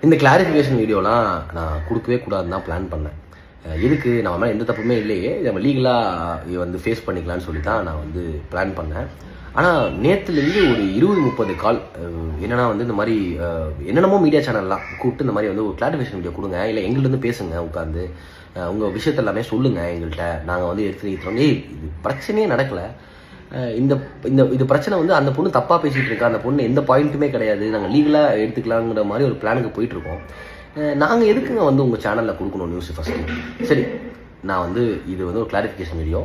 இந்த கிளாரிஃபிகேஷன் வீடியோலாம் நான் கொடுக்கவே கூடாதுன்னு தான் பிளான் பண்ணேன். எதுக்கு நம்ம மேலே எந்த தப்புமே இல்லையே, நம்ம லீகலாக வந்து ஃபேஸ் பண்ணிக்கலான்னு சொல்லி தான் நான் வந்து பிளான் பண்ணேன். ஆனால் நேற்றுலேருந்து ஒரு 20-30 கால் என்னென்னா வந்து இந்த மாதிரி என்னென்னமோ மீடியா சேனல்லாம் கூப்பிட்டு இந்த மாதிரி வந்து ஒரு கிளாரிஃபிகேஷன் வீடியோ கொடுங்க, இல்லை எங்கள்கிட்ட பேசுங்க, உட்காந்து உங்கள் விஷயத்த எல்லாமே சொல்லுங்கள் எங்கள்கிட்ட, நாங்கள் வந்து எடுத்துகிட்டு இது பிரச்சனையே நடக்கலை, இந்த இந்த இது பிரச்சனை வந்து அந்த பொண்ணு தப்பாக பேசிகிட்டு இருக்கா, அந்த பொண்ணு எந்த பாயிண்ட்டுமே கிடையாது, நாங்கள் லீகலாக எடுத்துக்கலாங்கிற மாதிரி ஒரு பிளானுக்கு போயிட்டுருக்கோம். நாங்கள் எதுக்குங்க வந்து உங்கள் சேனலில் கொடுக்கணும் நியூஸ் ஃபஸ்ட்டு? சரி, நான் வந்து இது வந்து ஒரு கிளாரிஃபிகேஷன் வீடியோ.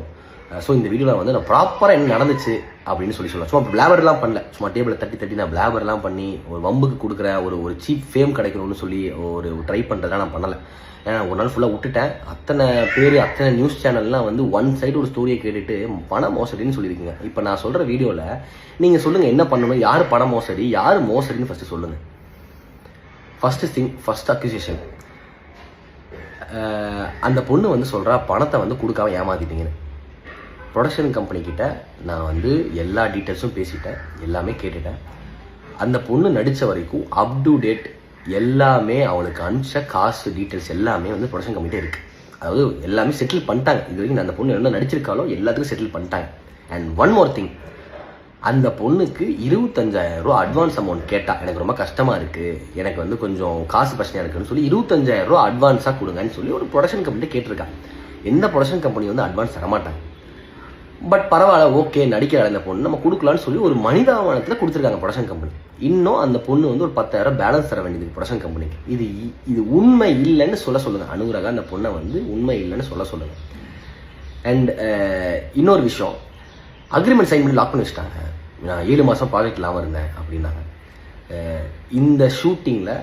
ஸோ இந்த வீடியோவில் வந்து நான் ப்ராப்பராக என்ன நடந்துச்சு அப்படின்னு சொல்லலாம். சும்மா பிளாபர்லாம் பண்ணல, சும்மா டேபிளை தட்டி நான் பிளாபர்லாம் பண்ணி ஒரு வம்புக்கு கொடுக்குற ஒரு சீப் ஃபேம் கிடைக்கணும்னு சொல்லி ஒரு ட்ரை பண்ணுறதுலாம் நான் பண்ணலை. ஏன்னா ஒரு நாள் ஃபுல்லாக விட்டுட்டேன். அத்தனை பேர் அத்தனை நியூஸ் சேனல்லாம் வந்து ஒன் சைடு ஒரு ஸ்டோரியை கேட்டுட்டு பண மோசடின்னு சொல்லியிருக்கீங்க. இப்போ நான் சொல்கிற வீடியோவில் நீங்கள் சொல்லுங்கள் என்ன பண்ணணும், யார் பண மோசடி, யார் மோசடின்னு ஃபஸ்ட்டு சொல்லுங்கள். ஃபர்ஸ்ட் அக்யூசேஷன், அந்த பொண்ணு வந்து சொல்கிறா பணத்தை வந்து கொடுக்காம ஏமாத்திட்டீங்கன்னு. ப்ரொடக்ஷன் கம்பெனிக்கிட்ட நான் வந்து எல்லா டீட்டெயில்ஸும் பேசிட்டேன், எல்லாமே கேட்டுட்டேன். அந்த பொண்ணு நடித்த வரைக்கும் அப் டு டேட் எல்லாமே அவளுக்கு அனுப்பிச்ச காசு டீட்டெயில்ஸ் எல்லாமே வந்து ப்ரொடக்ஷன் கம்பெனிட்டே இருக்குது. அதாவது எல்லாமே செட்டில் பண்ணிட்டாங்க. இது வரைக்கும் அந்த பொண்ணு என்ன நடிச்சிருக்காலோ எல்லாத்துக்கும் செட்டில் பண்ணிட்டாங்க. அண்ட் ஒன் மோர் திங், அந்த பொண்ணுக்கு 25,000 ரூபா அட்வான்ஸ் அமௌண்ட் கேட்டால் எனக்கு ரொம்ப கஷ்டமாக இருக்குது, எனக்கு வந்து கொஞ்சம் காசு பிரச்சனையாக இருக்குன்னு சொல்லி 25,000 ரூபா அட்வான்ஸாக கொடுங்கன்னு சொல்லி ஒரு ப்ரொடக்ஷன் கம்பெனி கேட்டிருக்காங்க. எந்த ப்ரொடக்ஷன் கம்பெனி வந்து அட்வான்ஸ் தரமாட்டாங்க. பட் பரவாயில்ல, ஓகே நடிக்கிற அந்த பொண்ணு நம்ம கொடுக்கலான்னு சொல்லி ஒரு மனிதாபனத்தில் கொடுத்துருக்காங்க ப்ரொடக்ஷன் கம்பெனி. இன்னும் அந்த பொண்ணு வந்து ஒரு 10,000 பேலன்ஸ் தர வேண்டியது ப்ரொடக்ஷன் கம்பெனிக்கு. இது உண்மை இல்லைன்னு சொல்லுங்கள். அனுராகா அந்த பொண்ணை வந்து உண்மை இல்லைன்னு சொல்லுங்கள். அண்ட் இன்னொரு விஷயம், அக்ரிமெண்ட் சைன் பண்ணி லாக் பண்ணி வச்சுட்டாங்க. நான் 7 மாதம் ப்ராஜெக்ட் இல்லாமல் இருந்தேன் அப்படின்னாங்க. இந்த ஷூட்டிங்கில்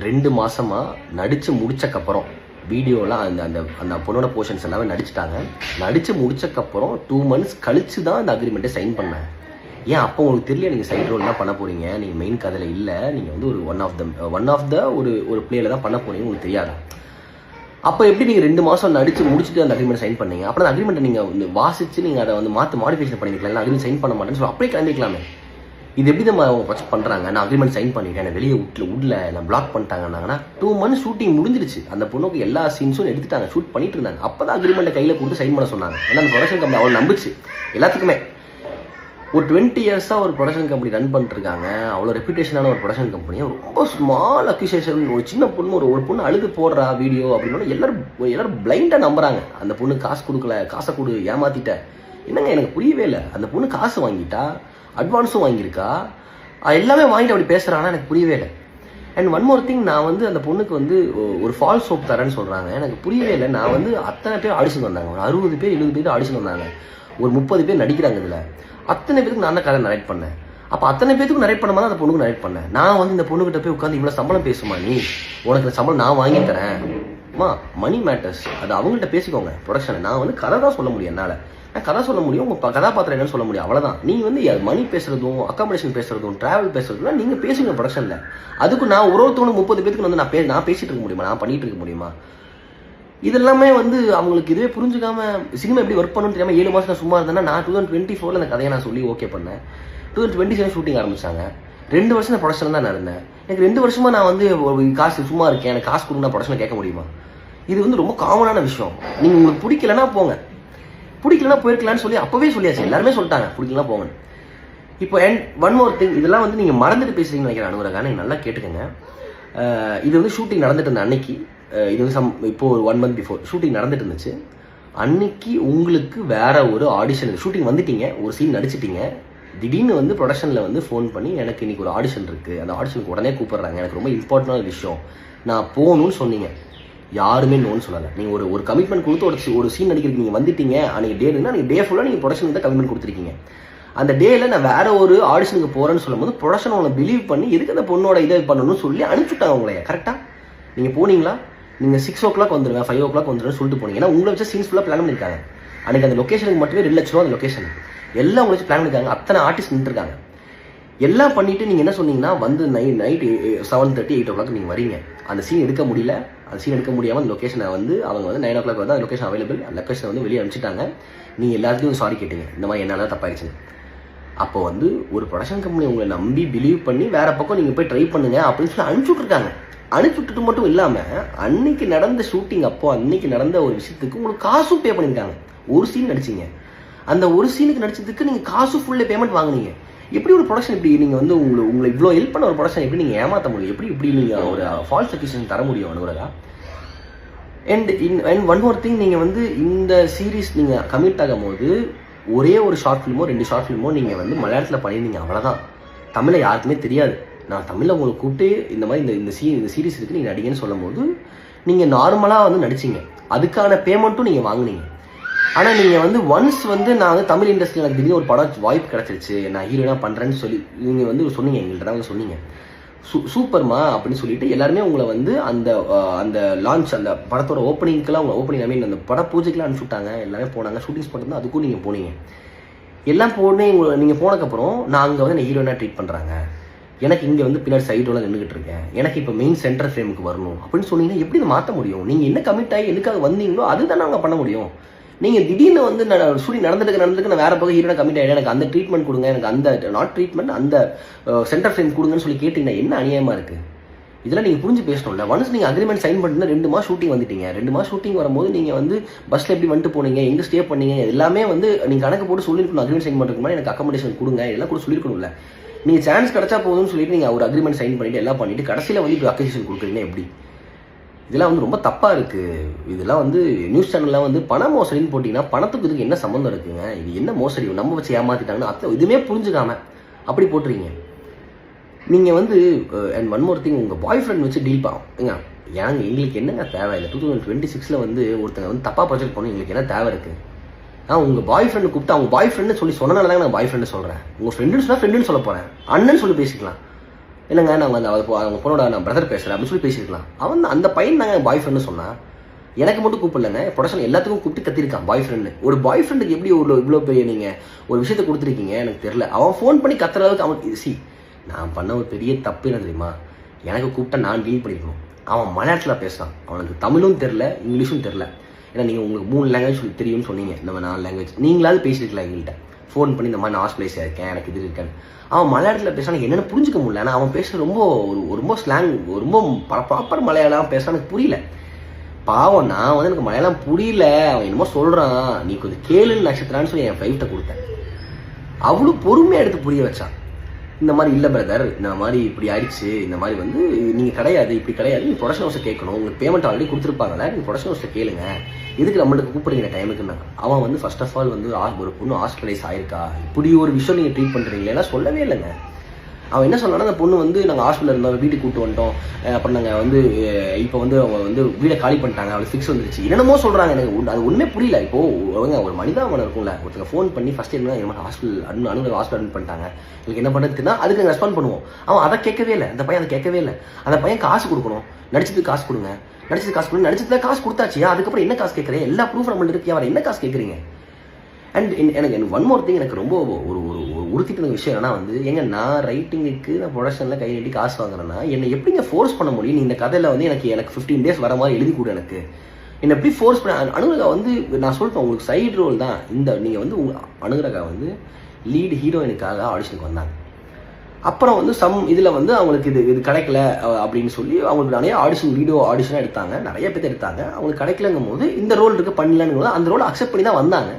2 மாதமாக நடித்து முடிச்சக்கப்புறம் வீடியோலாம் அந்த அந்த அந்த பொண்ணோட போர்ஷன்ஸ் எல்லாமே நடிச்சிட்டாங்க. நடித்து முடிச்சக்கப்புறம் 2 months கழிச்சு தான் அந்த அக்ரிமெண்ட்டை சைன் பண்ணேன். ஏன் அப்போ உங்களுக்கு தெரியல நீங்கள் சைட் ரோல் தான் பண்ண போகிறீங்க, நீங்கள் மெயின் கதையில் இல்லை, நீங்கள் வந்து ஒரு ஒன் ஆஃப் த ஒரு பிளேயில் தான் பண்ண போகிறீங்க, உங்களுக்கு தெரியாதா? அப்போ எப்படி நீங்கள் 2 மாதம் நடித்து முடிச்சுட்டு அந்த அக்ரிமெண்ட் சைன் பண்ணீங்க? அப்புறம் அந்த அக்ரிமெண்ட்டை நீங்கள் வந்து வாசித்து நீங்கள் அதை வந்து மாடிஃபிகேஷன் பண்ணிக்கலாம், இல்லை அக்ரிமெண்ட் சைன் பண்ண மாட்டேன்னு சொல்லி அப்படியே கிளம்பிக்கலாமே. இது எப்படி நம்ம அவங்க ப்ரொஜெக்ட் பண்ணுறாங்க? நான் அக்ரிமெண்ட் சைன் பண்ணிட்டேன், நான் வெளியே விடல, நான் பிளாக் பண்ணிட்டாங்கன்னாங்கன்னா 2 months ஷூட்டிங் முடிஞ்சிருச்சு. அந்த பொண்ணுக்கு எல்லா சீன்ஸும் எடுத்துட்டாங்க, ஷூட் பண்ணிட்டு இருந்தாங்க. அப்போ தான் அக்ரிமெண்ட்டை கையில் கொடுத்து சைன் பண்ண சொன்னாங்க. ஏன்னா அந்த ப்ரொடக்ஷன் கம்பெனி அவள் நம்பிச்சு எல்லாத்துக்குமே. ஒரு 20 yearsஸாக ஒரு ப்ரொடக்ஷன் கம்பெனி ரன் பண்ணிட்டுருக்காங்க. அவ்வளோ ரெப்யூட்டேஷனான ஒரு ப்ரொடக்ஷன் கம்பெனி. ரொம்ப ஸ்மால் அக்யூசேஷன், ஒரு சின்ன பொண்ணு ஒரு பொண்ணு அழுது போடுறா வீடியோ அப்படின்னா எல்லாரும் பிளைண்டாக நம்புறாங்க. அந்த பொண்ணு காசு கொடுக்கல, காசை கொடு, ஏமாத்திட்ட. என்னங்க எனக்கு புரியவே இல்லை. அந்த பொண்ணு காசு வாங்கிட்டா, அட்வான்ஸும் வாங்கியிருக்கா, எல்லாமே வாங்கிட்டு அப்படி பேசுகிறாங்கன்னா எனக்கு புரியவே இல்லை. அண்ட் ஒன் மோர் திங், நான் வந்து அந்த பொண்ணுக்கு வந்து ஒரு ஃபால்ஸ் ஹோப் தரேன்னு சொல்கிறாங்க. எனக்கு புரியவே இல்லை. நான் வந்து அத்தனை பேர் ஆடிஷன் வந்தாங்க, ஒரு 60 பேர் 70 பேர் ஆடிஷன் வந்தாங்க, ஒரு 30 பேர் நடிக்கிறாங்க. இதில் அத்தனை பேருக்கு நான் தான் கதை நரேட் பண்ணேன். அப்போ அத்தனை பேருக்கு நரேட் பண்ண மாதிரி அந்த பொண்ணுக்கு நரேட் பண்ணேன். நான் வந்து இந்த பொண்ணுகிட்ட போய் உட்காந்து இவ்வளோ சம்பளம் பேசுமா, நீ உனக்கு சம்பளம் நான் வாங்கி தரேன், மணி மேட்டர்ஸ், அது அவங்கள்ட்ட பேசிக்கோங்க ப்ரொடக்ஷனை. நான் வந்து கதை தான் சொல்ல முடியும், என்னால் நான் கதை சொல்ல முடியும், உங்கள் கதாபாத்திரம் என்னன்னு சொல்ல முடியும், அவ்வளோதான். நீங்கள் வந்து மணி பேசுறதும் அக்காமடேஷன் பேசுறதும் ட்ராவல் பேசுறதும் நீங்கள் பேசுங்க ப்ரொடக்ஷனில். அதுக்கு நான் ஒருத்தவனுக்கு 30 பேருக்கு வந்து நான் பேசிட்டு இருக்க முடியுமா, நான் பண்ணிட்டு இருக்க முடியுமா? இதெல்லாமே வந்து அவங்களுக்கு இதுவே புரிஞ்சுக்காம சினிமா எப்படி ஒர்க் பண்ணணும்னு தெரியாமல் 7 மாதம் சும்மா இருந்தேன்னா நான் 2024 அந்த கதையை நான் சொல்லி ஓகே பண்ணேன். 2027 ஷூட்டிங் ஆரம்பிச்சாங்க. 2 வருஷம் நான் ப்ரொடக்ஷன் தான் நான் இருந்தேன். எனக்கு 2 வருஷமாக நான் வந்து காசு சும்மா இருக்கேன், எனக்கு காசு கொடுங்க ப்ரொடக்ஷனை கேட்க முடியுமா? இது வந்து ரொம்ப காமனான விஷயம். நீங்கள் உங்களுக்கு பிடிக்கலன்னா போங்க, பிடிக்கலன்னா போயிருக்கலான்னு சொல்லி அப்போவே சொல்லியாச்சு, எல்லாருமே சொல்லிட்டாங்க பிடிக்கலன்னா போங்க. இப்போ அண்ட் ஒன் மோர் திங், இதெல்லாம் வந்து நீங்கள் மறந்துட்டு பேசுறீங்கன்னு நினைக்கிறேன் அனுராகா. நீங்கள் நல்லா கேட்டுக்கோங்க. இது வந்து ஷூட்டிங் நடந்துட்டு இருந்த அன்னைக்கு, இது வந்து இப்போ ஒரு 1 month பிஃபோர் ஷூட்டிங் நடந்துட்டு இருந்துச்சு. அன்னைக்கு உங்களுக்கு வேற ஒரு ஆடிஷன், ஷூட்டிங் வந்துட்டீங்க, ஒரு சீன் நடிச்சிட்டீங்க. திடீர்னு வந்து ப்ரொடக்ஷனில் வந்து ஃபோன் பண்ணி எனக்கு இன்னைக்கு ஒரு ஆடிஷன் இருக்குது, அந்த ஆடிஷனுக்கு உடனே கூப்பிட்றாங்க, எனக்கு ரொம்ப இம்பார்ட்டண்டான விஷயம், நான் போகணும்னு சொன்னீங்க. யாருமே நோன்னு சொல்லலை. நீங்கள் ஒரு கமிட்மெண்ட் கொடுத்து ஒரு சீன் நடிக்கிறதுக்கு நீங்கள் வந்துட்டீங்க. அன்றைக்கி டேனா நீங்கள் டே ஃபுல்லாக நீங்கள் ப்ரொடக்ஷன் தான் கமிட்மெண்ட் கொடுத்துருக்கீங்க. அந்த டேயில் நான் வேற ஒரு ஆடிஷனுக்கு போகிறேன்னு சொல்லும்போது ப்ரொடக்ஷன் உங்களை பிலீவ் பண்ணி எதுக்கு அந்த பொண்ணோட இதை பண்ணணும்னு சொல்லி அனுப்பிச்சுட்டாங்க உங்களைய. கரெக்டாக நீங்கள் போனீங்களா? நீங்கள் 6 o'clock வந்துடுவேன், 5 o'clock வந்துடுவேன் சொல்லிட்டு போனீங்க. ஏன்னா உங்களை வச்சு சீன்ஸ் ஃபுல்லாக பிளான் பண்ணியிருக்காங்க. அன்றைக்கி அந்த லொக்கேஷனுக்கு மட்டுமே 2 லட்ச ரூபா அந்த லொக்கேஷன் எல்லாம் உங்களை வச்சு பிளான் பண்ணியிருக்காங்க. அத்தனை ஆர்டிஸ்ட் நின்றுருக்காங்க. எல்லாம் பண்ணிவிட்டு நீங்கள் என்ன சொன்னீங்கன்னா வந்து நைட் 7:30 8 o'clock நீங்கள் வரீங்க. அந்த சீன் எடுக்க முடியல. அந்த சீன் எடுக்க முடியாமல் அந்த லொக்கேஷனை வந்து அவங்க வந்து 9 o'clock வந்து அந்த லொக்கேஷன் அவைலபிள், அந்த லொக்கேஷனை வந்து வெளியே அனுப்பிச்சிட்டாங்க. நீங்கள் எல்லாத்துக்கும் சாரி கேட்டீங்க, இந்த மாதிரி என்னால் தப்பாயிடுச்சுன்னு. அப்போ வந்து ஒரு ப்ரொடக்ஷன் கம்பெனி உங்களை நம்பி பிலீவ் பண்ணி வேற பக்கம் நீங்கள் போய் ட்ரை பண்ணுங்க அப்படின்னு சொல்லி அனுப்பிச்சுட்ருக்காங்க. அனுப்பி விட்டுட்டு மட்டும் இல்லாமல் அன்னைக்கு நடந்த ஷூட்டிங் அப்போ அன்னைக்கு நடந்த ஒரு விஷயத்துக்கு உங்களுக்கு காசும் பே பண்ணியிருக்காங்க. ஒரு சீன் நடிச்சிங்க, அந்த ஒரு சீனுக்கு நடிச்சதுக்கு நீங்கள் காசு ஃபுல்லே பேமெண்ட் வாங்குனீங்க. எப்படி ஒரு ப்ரொடக்ஷன் இப்படி நீங்கள் வந்து உங்களை இவ்வளோ ஹெல்ப் பண்ண ஒரு ப்ரொடக்ஷன் எப்படி நீங்கள் ஏமாற்ற முடியும்? எப்படி நீங்கள் ஒரு ஃபால்ஸ் அக்யூசேஷன் தர முடியும் Anuradha? And one more thing, நீங்கள் வந்து இந்த சீரீஸ் நீங்கள் கமிட் ஆகும் போது ஒரே ஒரு ஷார்ட் ஃபிலிமோ 2 ஷார்ட் ஃபிலிமோ நீங்கள் வந்து மலையாளத்தில் பண்ணியிருந்தீங்க, அவ்வளோதான். தமிழில் யாருக்குமே தெரியாது. நான் தமிழில் உங்களை கூப்பிட்டு இந்த மாதிரி இந்த சீரீஸ் இருக்குது நீங்கள் நடிகன்னு சொல்லும் போது நீங்கள் நார்மலாக வந்து நடிச்சிங்க, அதுக்கான பேமெண்ட்டும் நீங்கள் வாங்கினீங்க. ஆனால் நீங்கள் வந்து ஒன்ஸ் வந்து நான் வந்து தமிழ் இண்டஸ்ட்ரியில் எனக்கு திடீர்னு ஒரு படம் வாய்ப்பு கிடச்சிருச்சு, நான் ஹீரோனா பண்ணுறேன்னு சொல்லி நீங்கள் வந்து சொன்னீங்க, எங்கள்கிட்ட தான் வந்து சொன்னீங்க. சூப்பர்மா அப்படின்னு சொல்லிட்டு எல்லாருமே உங்களை வந்து அந்த லான்ச் அந்த படத்தோட ஓப்பனிங்க்கெல்லாம் உங்களை ஓப்பனிங் ஐ மீன் அந்த பட பூஜைக்கெல்லாம் அனுப்பிச்சுட்டாங்க, எல்லாமே போனாங்க, ஷூட்டிங்ஸ் பண்ணுறது அதுக்கும் நீங்கள் போனீங்க. எல்லாம் போனே நீங்கள் போனதுக்கப்புறம் நான் அங்கே வந்து ஹீரோனா ட்ரீட் பண்ணுறாங்க, எனக்கு இங்கே வந்து பின்னாடி சைடோட நின்றுக்கிட்டு இருக்கேன், எனக்கு இப்போ மெயின் சென்டர் ஃப்ரேமுக்கு வரணும் அப்படின்னு சொன்னீங்கன்னா எப்படி இதை மாற்ற முடியும்? நீங்கள் என்ன கமிட் ஆகி எதுக்காக வந்தீங்களோ அதுதான் நாங்கள் பண்ண முடியும். நீங்கள் திடீர்னு வந்து ஷூட்டிங் நடந்துட்டு நான் வேறு பக்கம் ஹீரோனா கமிட் ஆகிடும், எனக்கு அந்த ட்ரீட்மெண்ட் கொடுங்க, எனக்கு அந்த நாட் ட்ரீட்மெண்ட் அந்த சென்டர் ஃப்ரேம் கொடுங்கன்னு சொல்லி கேட்டிங்கன்னா என்ன அநியாயமாக இருக்குது? இதெல்லாம் நீங்கள் புரிஞ்சு பேசணும்ல. ஒன்ஸ் நீங்கள் அக்ரிமெண்ட் சைன் பண்ணிட்டு 2 மாதம் ஷூட்டிங் வந்துட்டீங்க, 2 மாதம் ஷூட்டிங் வரும்போது நீங்கள் வந்து பஸ்ஸில் எப்படி வந்துட்டு போனீங்க, எங்கே ஸ்டே பண்ணீங்க, எல்லாமே வந்து நீங்கள் கணக்கு போட்டு சொல்லியிருக்கணும். அக்ரிமெண்ட் சைன் பண்ணுறதுக்கு முன்னாடி எனக்கு அக்கமடேஷன் கொடுங்க இதெல்லாம் கூட சொல்லியிருக்கணும்ல. நீங்கள் சான்ஸ் கிடச்சா போதும்னு சொல்லிட்டு நீங்கள் ஒரு அக்ரிமெண்ட் சைன் பண்ணிவிட்டு எல்லாம் பண்ணிவிட்டு கடைசியில் வந்து இப்போ அக்யூசேஷன் கொடுக்குறீங்க எப்படி? இதெல்லாம் வந்து ரொம்ப தப்பாக இருக்குது. இதெல்லாம் வந்து நியூஸ் சேனல்லாம் வந்து பண மோசடின்னு போட்டிங்கன்னா பணத்துக்கு இதுக்கு என்ன சம்மந்தம் இருக்குங்க? இது என்ன மோசடி? நம்ம வச்சு ஏமாற்றிட்டாங்கன்னா அத்தை இதுவுமே புரிஞ்சுக்காம அப்படி போட்டுறீங்க. நீங்கள் வந்து அண்ட் ஒன் மோர் திங், உங்கள் பாய் ஃப்ரெண்ட் வச்சு டீல் ஏங்க எங்களுக்கு என்னங்க தேவை? இல்லை 2026 வந்து ஒருத்தங்க வந்து தப்பாக ப்ரொஜெக்ட் பண்ணி எங்களுக்கு என்ன தேவை இருக்குது? உங்கள் பாய் ஃப்ரெண்டு கூப்பிட்டு அவங்க பாய் ஃப்ரெண்டு சொல்லி சொன்னனால தாங்க நான் பாய் ஃப்ரெண்டு சொல்கிறேன். உங்கள் ஃப்ரெண்டுன்னு சொன்னால் ஃப்ரெண்டுன்னு சொல்ல போகிறேன், அண்ணன்னு சொல்லி பேசிக்கலாம். இல்லைங்க நான் வந்து அவங்க பொண்ணோட நான் பிரதர் பேசுகிறேன் அப்படின்னு சொல்லி பேசியிருக்கலாம். அவன் அந்த பையன் தாங்க பாய் ஃப்ரெண்டு சொன்னான். எனக்கு மட்டும் கூப்பிடலங்க, ப்ரொடக்ஷன் எல்லாத்துக்கும் கூப்பிட்டு கத்திருக்கான் பாய் ஃப்ரெண்டு. ஒரு பாய் ஃப்ரெண்டுக்கு எப்படி இவ்வளோ பெரிய நீங்கள் ஒரு விஷயத்தை கொடுத்துருக்கீங்க எனக்கு தெரில. அவன் ஃபோன் பண்ணி கத்துற அளவுக்கு அவன் நான் பண்ண ஒரு பெரிய தப்பு என்ன தெரியுமா? எனக்கு கூப்பிட்டா நான் டீல் பண்ணிக்கணும். அவன் மலையாளத்தில் பேசுகிறான், அவனுக்கு தமிழும் தெரில இங்கிலீஷும் தெரில. ஏன்னா நீங்கள் உங்களுக்கு 3 லாங்குவேஜ் தெரியும்னு சொன்னீங்க, நம்ம 4 லாங்குவேஜ் நீங்களாவது பேசியிருக்கலாம் எங்கள்கிட்ட ஃபோன் பண்ணி இந்த மாதிரி நான் ஹாஸ்பிட்டலைஸாக இருக்கேன் எனக்கு இது இருக்கேன். அவன் மலையாளத்தில் பேசுகிறான், என்னென்னு புரிஞ்சிக்க முடியல. ஆனால் அவன் பேசுகிற ரொம்ப ஸ்லாங் ரொம்ப ப்ராப்பர் மலையாளம் பேசுகிறான், எனக்கு புரியல. பாவம் நான் வந்து எனக்கு மலையாளம் புரியல, அவன் என்னமோ சொல்கிறான், நீ கொஞ்சம் கேளு நட்சத்திரான்னு சொல்லி என் ஃபைவ்ட்டை கொடுத்தேன். அவ்வளோ பொறுமையாக எடுத்து புரிய வச்சான். இந்த மாதிரி இல்லை பிரதர், இந்த மாதிரி இப்படி ஆயிடுச்சு, இந்த மாதிரி வந்து நீங்கள் கிடையாது, இப்படி கிடையாது, நீங்கள் ப்ரொடக்ஷன் ஹவுஸை கேட்கணும், உங்களுக்கு பேமெண்ட் ஆல்ரெடி கொடுத்துருப்பாங்களே, நீங்கள் ப்ரொடக்ஷன் ஹவுஸில் கேளுங்க, இதுக்கு நம்மளுக்கு கூப்பிடுங்க டைமுக்குன்னா. அவன் வந்து ஃபர்ஸ்ட் ஆஃப் ஆல் வந்து ஒரு பொண்ணு ஹாஸ்பிட்டலைஸ் ஆயிருக்கா, இப்படி ஒரு விஷயம் நீங்கள் ட்ரீட் பண்ணுறீங்களா சொல்லவே இல்லைங்க. அவன் என்ன சொன்னான்னா, அந்த பொண்ணு வந்து நாங்கள் ஹாஸ்பிட்டலில் இருந்தோம், வீட்டுக்கு கூப்பிட்டு வந்துட்டோம், அப்புறம் நாங்கள் வந்து இப்போ வந்து அவங்க வந்து வீடை காலி பண்ணிட்டாங்க, அவளுக்கு ஃபிக்ஸ் வந்துருச்சு, என்னென்னமோ சொல்கிறாங்க. எனக்கு அது ஒன்றுமே புரியல. இப்போது ஒரு மனிதாபனம் இருக்கும்ல, ஒருத்தங்க ஃபோன் பண்ணி ஃபஸ்ட்டு என்ன ஹாஸ்பிட்டல் ஹாஸ்பிட்டல் அட்மிட் பண்ணிட்டாங்க, எனக்கு என்ன பண்ணுறதுன்னா அதுக்கு நாங்கள் ரெஸ்பாண்ட் பண்ணுவோம். அவன் அதை கேட்கவே இல்லை, அந்த பையன் அதை கேட்கவே இல்லை. அந்த பையன் காசு கொடுக்கணும், நடிச்சதுக்கு காசு கொடுங்க, நடிச்சதுல காசு கொடுத்தாச்சு, அதுக்கப்புறம் என்ன காசு கேட்குறேன், எல்லா ப்ரூஃப் நம்மள்ட்ட இருக்கு, அவர் என்ன காசு கேட்குறீங்க? அண்ட் எனக்கு ஒன் மோர் திங், எனக்கு ரொம்ப ஒரு உறுத்திட்டு விஷயம் என்னன்னா வந்து, நான் ரைட்டிங்குக்கு நான் ப்ரொடக்ஷனில் கை நீட்டி காசு வாங்குறேன்னா என்னை எப்படிங்க ஃபோர்ஸ் பண்ண முடியும்? நீ இந்த கதையில் வந்து எனக்கு 15 days வர மாதிரி எழுதி கொடு, எனக்கு என்னை எப்படி ஃபோர்ஸ் பண்ண? அனுராதா வந்து நான் சொல்லிட்டேன் உங்களுக்கு சைடு ரோல் தான் இந்த, நீங்கள் வந்து அனுராதா வந்து லீட் ஹீரோயினுக்காக ஆடிஷனுக்கு வந்தாங்க. அப்புறம் வந்து இதில் வந்து அவங்களுக்கு இது கிடைக்கல அப்படின்னு சொல்லி அவங்களுக்கு நிறைய ஆடிஷனாக எடுத்தாங்க, நிறைய பேர் எடுத்தாங்க. அவங்களுக்கு கிடைக்கலங்கும் போது இந்த ரோல் இருக்குது பண்ணலான்னு போது அந்த ரோலை அக்செப்ட் பண்ணி தான் வந்தாங்க.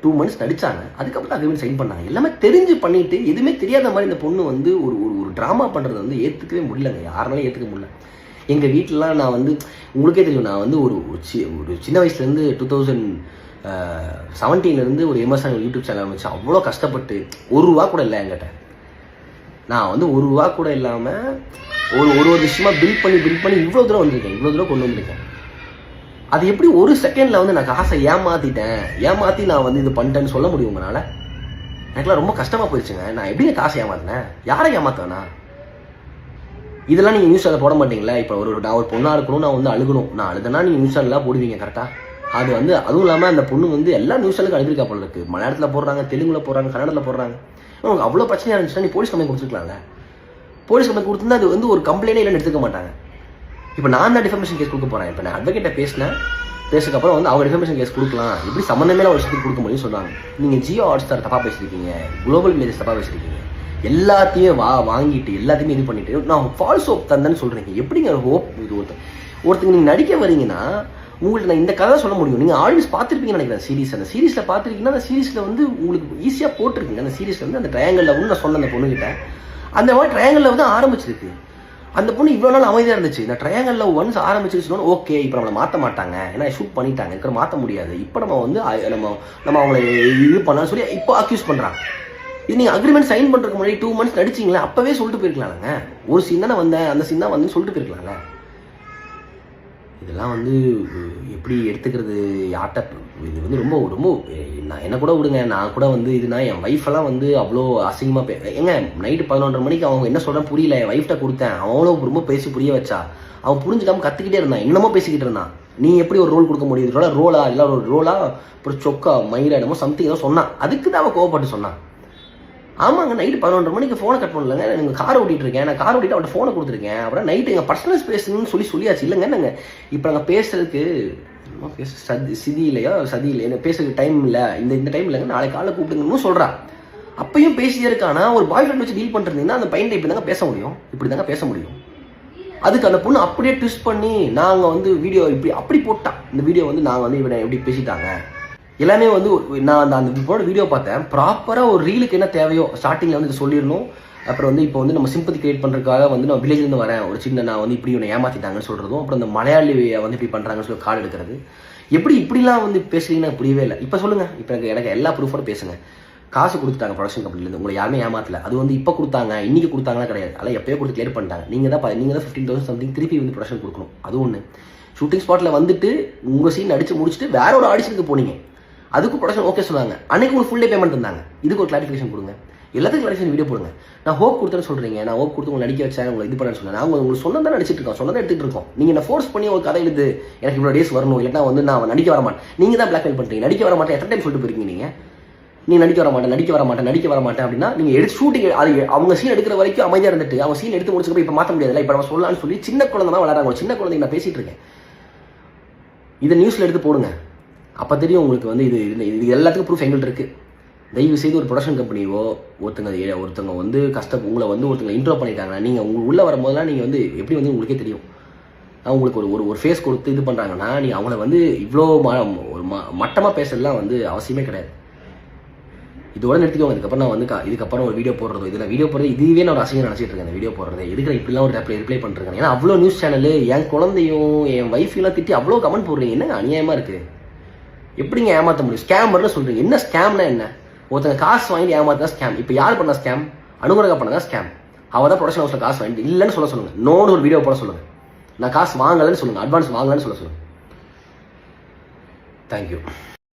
2 months நடிச்சாங்க, அதுக்கப்புறம் அக்ரிமெண்ட் சைன் பண்ணாங்க. எல்லாமே தெரிஞ்சு பண்ணிட்டு எதுவுமே தெரியாத மாதிரி இந்த பொண்ணு வந்து ஒரு ட்ராமா பண்ணுறது வந்து ஏற்றுக்கவே முடியலங்க, யாருனாலும் ஏற்றுக்க முடியல. எங்கள் வீட்டிலலாம் நான் வந்து உங்களுக்கே தெரியும், நான் வந்து ஒரு சின்ன வயசுலேருந்து 2017 ஒரு எம்எஸ்ஆன் யூடியூப் சேனல் வச்சு அவ்வளோ கஷ்டப்பட்டு ₹1 கூட இல்லை என்கிட்ட. நான் வந்து ₹1 கூட இல்லாமல் ஒரு விஷயமா பில்ட் பண்ணி இவ்வளோ தூரம் வந்திருக்கேன், இவ்வளோ தூரம் கொண்டு வந்திருக்கேன். அது எப்படி ஒரு செகண்டில் வந்து நான் காசை ஏமாற்றி நான் வந்து இது பண்ணிட்டேன்னு சொல்ல முடியும் உங்களால்? எனக்குலாம் ரொம்ப கஷ்டமாக போயிடுச்சுங்க. நான் எப்படி காசை ஏமாத்தினேன், யாரை ஏமாத்தேனா? இதெல்லாம் நீங்கள் நியூஸ் சேனல் போட மாட்டீங்களா? இப்போ நான் ஒரு பொண்ணாக இருக்கணும், நான் வந்து அழுகணும், நான் அழுதுனா நீங்கள் நியூஸ் சேனல்லாம் போடுவீங்க கரெக்டாக. அது வந்து அதுவும் இல்லாமல் அந்த பொண்ணு வந்து எல்லா நியூஸ் சேனலுக்கு அழுதிருக்கா போல இருக்குது. மலையாளத்தில் போடுறாங்க, தெலுங்குல போடுறாங்க, கன்னடத்தில் போடுறாங்க. உங்களுக்கு அவ்வளோ பிரச்சனையாக இருந்துச்சுன்னா நீ போலீஸ் கம்ப்ளைண்ட் கொடுத்துருக்கலாம்ல. போலீஸ் கம்ப்ளைண்ட் கொடுத்துருந்தா அது வந்து ஒரு கம்ப்ளைண்டே இல்லைன்னு எடுத்துக்க மாட்டாங்க. இப்போ நான் தான் டிஃபர்மேஷன் கேஸ் கொடுக்க போகிறேன். இப்போ நான் அட்வொகேட்டை பேசுக்கப்புறம் வந்து அவங்க டிஃபர்மேஷன் கேஸ் கொடுக்கலாம், இப்படி சம்மந்தமே ஒரு விஷயத்துக்கு கொடுக்க முடியும்னு சொன்னாங்க. நீங்கள் ஜியோ ஹாட்ஸ்டார் தப்பாக பேசியிருக்கீங்க, குளோபல் இமேஜஸ் தப்பாக பேசியிருக்கீங்க, எல்லாத்தையும் வாங்கிட்டு எல்லாத்தையுமே இது பண்ணிட்டு நான் ஃபால்ஸ் ஹோப் தந்தேன்னு சொல்கிறீங்க. எப்படிங்க ஹோப் இது ஒருத்தங்க நீங்கள் நடிக்க வரீங்கன்னா உங்கள்கிட்ட நான் இந்த கதை சொல்ல முடியும். நீங்கள் ஆடியன்ஸ் பார்த்துருப்பீங்கன்னு நினைக்கிறேன் சீரிஸ். அந்த சீரிஸில் பார்த்துருக்கீங்கன்னா அந்த சீரிஸில் வந்து உங்களுக்கு ஈஸியாக போட்டிருக்கீங்க. அந்த சீரிஸில் வந்து அந்த ட்ரையாங்கல் லவ்னு நான் சொன்ன அந்த பொண்ணுகிட்ட அந்த மாதிரி ட்ரையாங்கல் லவ் தான் ஆரம்பிச்சிருக்கு. அந்த பொண்ணு இவ்வளோ நாள் அமைதியாக இருந்துச்சு. இந்த ட்ரையாங்கல் லவ் ஒன்ஸ் ஆரம்பிச்சிருச்சுன்னா ஓகே இப்போ நம்மளை மாற்ற மாட்டாங்க, ஏன்னா ஷூட் பண்ணிட்டாங்க, இருக்கிற மாற்ற முடியாது, இப்போ நம்ம வந்து நம்ம அவங்களை இது பண்ணலாம்னு சொல்லி இப்போ அக்யூஸ் பண்ணுறாங்க. இது நீங்கள் அக்ரிமெண்ட் சைன் பண்ணுறதுக்கு முன்னாடி 2 months நடிச்சிங்களே, அப்போவே சொல்லிட்டு போயிருக்கலாங்க. ஒரு சீன் தானே வந்தேன், அந்த சீன் தான் வந்து சொல்லிட்டு போயிருக்கலாங்க. இதெல்லாம் வந்து எப்படி எடுத்துக்கிறது யார்கிட்ட? இது வந்து ரொம்ப ரொம்ப நான் என்ன கூட விடுங்க, நான் கூட வந்து இதுனா என் ஒய்ஃபெல்லாம் வந்து அவ்வளோ அசிங்கமாக ஏங்க நைட்டு 11:30 மணிக்கு அவங்க என்ன சொல்கிறேன் புரியல, என் ஒய்ஃப்ட்ட கொடுத்தேன், அவங்களும் ரொம்ப பேசி புரிய வச்சா, அவன் புரிஞ்சுக்காம கற்றுக்கிட்டே இருந்தான், என்னமோ பேசிக்கிட்டு இருந்தான். நீ எப்படி ஒரு ரோல் கொடுக்க முடியுது, இதோட ரோலா இல்லை ஒரு ரோலா அப்புறம் சொக்கா மயிரா என்னமோ சம்திங் ஏதோ சொன்னான். அதுக்கு தான் அவன் கோவப்பட்டு சொன்னான். ஆமாங்க நைட்டு 11:30 மணிக்கு ஃபோனை கட் பண்ணலங்க, நீங்கள் கார் ஓட்டிகிட்டு இருக்கேன், நான் கார் ஓட்டிட்டு அவட்ட ஃபோனை கொடுத்துருக்கேன், அப்புறம் நைட்டு எங்கள் பர்சனல் ஸ்பேஸ்ன்னு சொல்லியாச்சு இல்லைங்க. நாங்கள் இப்போ நாங்கள் பேசுறதுக்கு சதி இல்லையா என்ன பேசுறதுக்கு டைம் இல்லை, இந்த டைம் இல்லைங்க, நாளைக்கு காலை கூப்பிடுங்கன்னு சொல்கிறா. அப்பயும் பேசியே இருக்கானா ஒரு பாய் ஃப்ரெண்ட் வச்சு டீல் பண்ணிருந்தீங்கன்னா அந்த பையன் இப்படி தாங்க பேச முடியும், இப்படி தாங்க பேச முடியும். அதுக்கு அந்த பொண்ணு அப்படியே ட்விஸ்ட் பண்ணி நாங்கள் வந்து வீடியோ இப்படி அப்படி போட்டான். இந்த வீடியோ வந்து நாங்கள் வந்து இவனை எப்படி பேசிட்டாங்க எல்லாமே வந்து நான் அந்த வீடியோ பார்த்தேன். ப்ராப்பராக ஒரு ரீலுக்கு என்ன தேவையோ ஸ்டார்டிங்கில் வந்து இதை சொல்லிடணும். அப்புறம் வந்து இப்போ வந்து நம்ம சிம்பத்தி கிரியேட் பண்ணுறதுக்காக வந்து நான் வில்லேஜ்லேருந்து வரேன், ஒரு சின்ன நான் வந்து இப்படி இவனை ஏமாற்றிட்டாங்கன்னு சொல்கிறதும், அப்புறம் இந்த மலையாளியை வந்து இப்படி பண்ணுறாங்கன்னு சொல்லி கார்டு எடுக்கிறது, எப்படி இப்படிலாம் வந்து பேசுறீங்கன்னா புரியவே இல்லை. இப்போ சொல்லுங்கள், இப்போ எனக்கு எல்லா ப்ரூஃபோட பேசுங்க. காசு கொடுத்துட்டாங்க ப்ரொடக்ஷன் கம்பெனிலேருந்து, உங்களை யாருமே ஏமாற்றல. அது வந்து இப்போ கொடுத்தாங்க இன்னைக்கு கொடுத்தாங்கன்னா கிடையாது, அதெல்லாம் எப்போயோ கொடுத்து கிளியர் பண்ணிட்டாங்க. நீங்கள் தான் 15,000 சம்திங் திருப்பி வந்து ப்ரொடக்ஷன் கொடுக்கணும். அது ஒன்று. ஷூட்டிங் ஸ்பாட்டில் வந்துட்டு உங்கள் சீன் அடித்து முடிச்சுட்டு வேற ஒரு ஆடிஷனுக்கு போனீங்க, அதுக்கு ப்ரொடக்ஷன் ஓகே சொன்னாங்க, அன்னைக்கு ஒரு ஃபுல் டே பேமெண்ட் தந்தாங்க. இதுக்கு ஒரு கிளாரிஃபிகேஷன் கொடுங்க, எல்லாத்துக்கும் கிளாரிஃபிகேஷன் வீடியோ போடுங்க. நான் ஹோப் கொடுத்தேன்னு சொல்கிறீங்க, நான் ஹோப் கொடுத்து உங்களை நடிக்க வச்சேன், உங்களை இது பண்ணேன்னு சொன்னேன். நான் உங்களுக்கு சொன்னதான் நடிச்சிட்டு இருக்கோம், சொன்னதான் எடுத்துகிட்டு இருக்கோம். நீங்கள் என்ன ஃபோர்ஸ் பண்ணி ஒரு கதை எழுது எனக்கு இவ்வளோ டேஸ் வரணும், இல்லைன்னா வந்து நான் நடிக்க வர மாட்டேன், நீங்கள் தான் பிளாக்மெயில் பண்ணுறீங்க. நடிக்க வர மாட்டேன் எத்தனை டைம் சொல்லிட்டு போயிருக்கீங்க நீங்கள் நடிக்க வர மாட்டேன் அப்படின்னா நீங்கள் எடுத்து ஷூட்டிங் அது அவங்க சீன் எடுக்கிற வரைக்கும் அமைதியாக இருந்துட்டு அவங்க சீன் எடுத்து முடிச்சுக்கப்போ இப்போ மாற்ற முடியாதுல்ல, இப்போ நம்ம சொல்லலாம்னு சொல்லி சின்ன குழந்தை தான் விளையாடுறாங்க. சின்ன குழந்தைங்க நான் பேசிகிட்டு இருக்கேன், இதை நியூஸில் எடுத்து போடுங்க, அப்போ தெரியும் உங்களுக்கு வந்து இது எல்லாத்துக்கும் ப்ரூஃப் எங்கள்கிட்ட இருக்குது. தயவு செய்து ஒரு ப்ரொடக்ஷன் கம்பெனியோ ஒருத்தங்க வந்து உங்களை வந்து ஒருத்தங்க இன்ட்ரோ பண்ணிட்டாங்கன்னா நீங்கள் உங்களுக்கு உள்ளே வரும்போதெல்லாம் நீங்கள் வந்து எப்படி வந்து உங்களுக்கே தெரியும். உங்களுக்கு ஒரு ஃபேஸ் கொடுத்து இது பண்ணுறாங்கன்னா நீங்கள் அவங்கள வந்து இவ்வளோ ஒரு மட்டமாக பேசுறதுலாம் வந்து அவசியமே கிடையாது. இதோட நிறுத்திக்கோங்க. இதுக்கப்புறம் நான் வந்து இதுக்கப்புறம் ஒரு வீடியோ போடுறதோ இதில் வீடியோ போடுறது இதுவே நான் ஒரு அசிங்கம் நினச்சிட்டு இருக்கேன். வீடியோ போடுறது எதுக்கு இப்படிலாம் ஒரு ரிப்ளை பண்ணிருக்கேன். ஏன்னா அவ்வளோ நியூஸ் சேனல் என் குழந்தையும் என் ஒய்ஃபெல்லாம் திட்டி அவ்வளோ கமெண்ட் போடுறீங்க, என்ன அநியாயமாக இருக்குது. எப்படிங்க ஏமாற்ற முடியும்? ஸ்கேமர்னு சொல்கிறீங்க. என்ன ஸ்கேம்னா என்ன? ஒருத்தங்க காசு வாங்கி ஏமாத்தினா ஸ்கேம். இப்போ யார் பண்ணா ஸ்கேம்? அனுகுரகா பண்ணதா ஸ்கேம். அவள் தான் ப்ரொடக்ஷன் ஹவுஸில் காசு வாங்கிட்டு இல்லைன்னு சொல்லுங்கள், நோன்னு ஒரு வீடியோ போட சொல்லுங்கள், நான் காசு வாங்கலைன்னு சொல்லுங்கள், அட்வான்ஸ் வாங்கலன்னு சொல்லுங்கள். தேங்க்யூ.